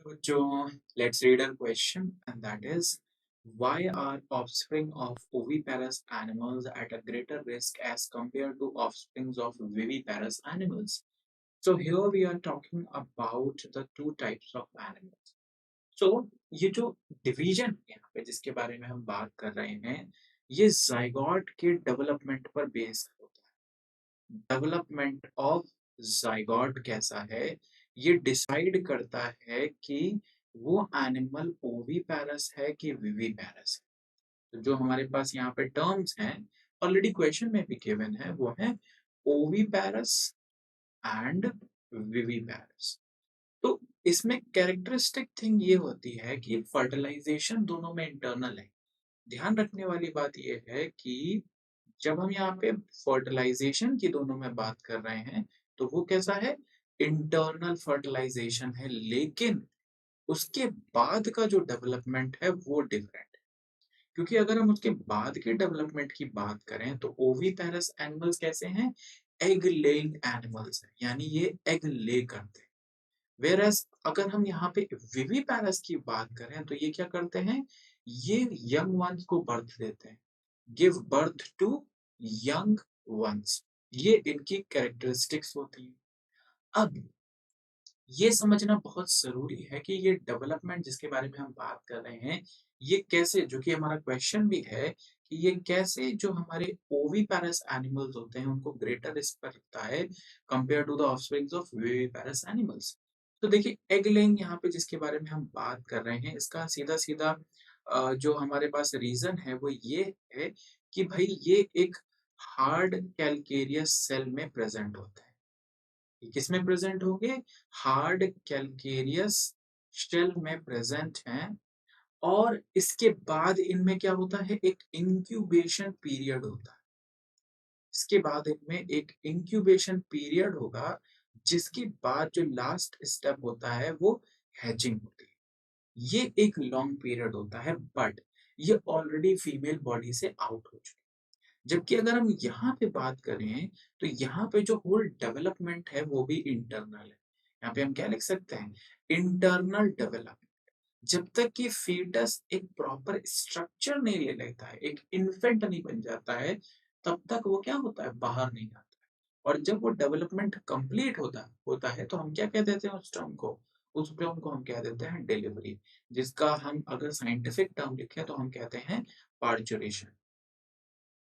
So let's read our question, and that is why are offspring of oviparous animals at a greater risk as compared to offsprings of viviparous animals? So here we are talking about the two types of animals. So ये जो division यहाँ पे जिसके बारे में हम बात कर रहे हैं, ये जाइगोट के डेवलपमेंट पर बेस्ड होता है। डेवलपमेंट ऑफ जाइगोट कैसा है, ये डिसाइड करता है कि वो एनिमल ओविपेरस है कि विविपेरस है। तो जो हमारे पास यहाँ पे टर्म्स हैं, ऑलरेडी क्वेश्चन में भी गिवन है, वो है ओविपेरस एंड विविपेरस। तो इसमें कैरेक्टरिस्टिक थिंग ये होती है कि फर्टिलाइजेशन दोनों में इंटरनल है। ध्यान रखने वाली बात ये है कि जब हम यहाँ पे फर्टिलाइजेशन की दोनों में बात कर रहे हैं, तो वो कैसा है? इंटरनल फर्टिलाइजेशन है, लेकिन उसके बाद का जो डेवलपमेंट है वो डिफरेंट है। क्योंकि अगर हम उसके बाद के डेवलपमेंट की बात करें तो ओविपेरस एनिमल्स कैसे हैं? एग लेइंग एनिमल्स हैं, यानी ये एग ले करते हैं। वेयरएज़ अगर हम यहाँ पे विविपेरस की बात करें तो ये क्या करते हैं? ये यंग वन्स को बर्थ देते हैं, give birth to young ones. ये इनकी कैरेक्टरिस्टिक्स होती हैं। अब ये समझना बहुत ज़रूरी है कि ये डेवलपमेंट जिसके बारे में हम बात कर रहे हैं, ये कैसे, जो कि हमारा क्वेश्चन भी है, कि ये कैसे जो हमारे ओविपेरस एनिमल्स होते हैं उनको ग्रेटर रिस्क पर रखता है compare to the offsprings of viviparous animals. तो देखिए एग लेइंग यहाँ पे जिसके बारे में हम बात कर रहे हैं, इसका सीधा-सीधा जो हमारे पास रीज़न है वो ये है कि भई ये एक हार्ड कैल्केरियस सेल में प्रेज़ेंट होता है। ये किसमें प्रेजेंट होंगे? हार्ड कैल्केरियस शेल में प्रेजेंट हैं, और इसके बाद इनमें क्या होता है? एक इंक्यूबेशन पीरियड होता है। इसके बाद इनमें एक इंक्यूबेशन पीरियड होगा, जिसके बाद जो लास्ट स्टेप होता है वो हैचिंग होती है। ये एक लॉन्ग पीरियड होता है, बट ये ऑलरेडी फीमेल बॉडी से आउट हो चुकी है। जबकि अगर हम यहाँ पे बात करें, तो यहाँ पे जो होल डेवलपमेंट है वो भी इंटरनल है। यहाँ पे हम क्या लिख सकते हैं? Internal development. जब तक कि फीटस एक प्रॉपर स्ट्रक्चर नहीं ले लेता है, एक इन्फेंट नहीं बन जाता है, तब तक वो क्या होता है? बाहर नहीं आता है। और जब वो डेवलपमेंट कंप्लीट होता होता है, तो हम क्या कह देते हैं उस टर्म को? उस टर्म को हम कह देते हैं डिलीवरी, जिसका हम अगर साइंटिफिक टर्म लिखें तो हम कहते हैं पार्चुरेशन।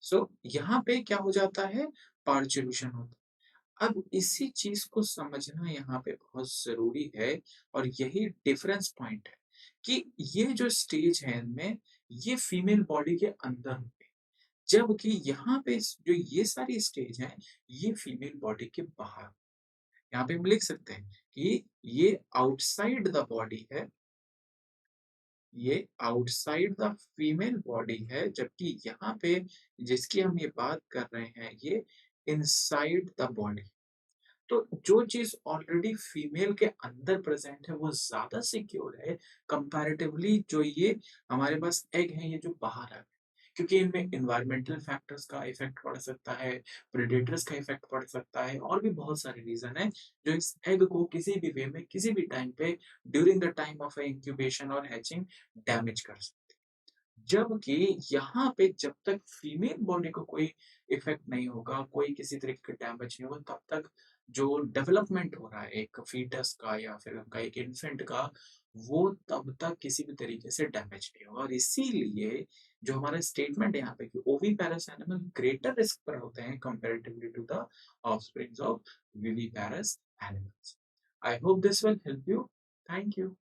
सो यहाँ पे क्या हो जाता है? पार्चुलेशन होता है। अब इसी चीज़ को समझना यहाँ पे बहुत ज़रूरी है, और यही डिफरेंस पॉइंट है कि ये जो स्टेज है इनमें, ये फीमेल बॉडी के अंदर होते हैं, जबकि यहाँ पे जो ये सारी स्टेज हैं, ये फीमेल बॉडी के बाहर। यहाँ पे हम लिख सकते हैं कि ये आउटसाइड द बॉडी है, ये आउटसाइड द फीमेल बॉडी है, जबकि यहाँ पे जिसकी हम ये बात कर रहे हैं, ये इनसाइड द बॉडी। तो जो चीज़ ऑलरेडी फीमेल के अंदर प्रेज़ेंट है, वो ज़्यादा सिक्योर है कंपैरेटिवली जो ये हमारे पास एग हैं, ये जो बाहर आ गए। क्योंकि इनमें एनवायरमेंटल फैक्टर्स का इफ़ेक्ट पड़ सकता है, प्रेडेटर्स का इफ़ेक्ट पड़ सकता है, और भी बहुत सारे रीज़न हैं, जो इस एग को किसी भी वे में, किसी भी टाइम पे during the time of incubation और हैचिंग डैमेज कर सकते हैं। जबकि यहाँ पे जब तक फीमेल बॉडी को कोई इफ़ेक्ट नहीं होगा, कोई किसी तरीके का डैमेज नहीं होगा, तब तक जो डेवलपमेंट हो रहा है एक फीटस का या फिर उनका एक इन्फेंट का, वो तब तक किसी भी तरीके से डैमेज नहीं होगा। और इसीलिए जो हमारा स्टेटमेंट है यहाँ पे कि ओविपेरस एनिमल ग्रेटर रिस्क पर होते हैं comparatively to the offsprings of viviparous animals. I hope this will help you. Thank you.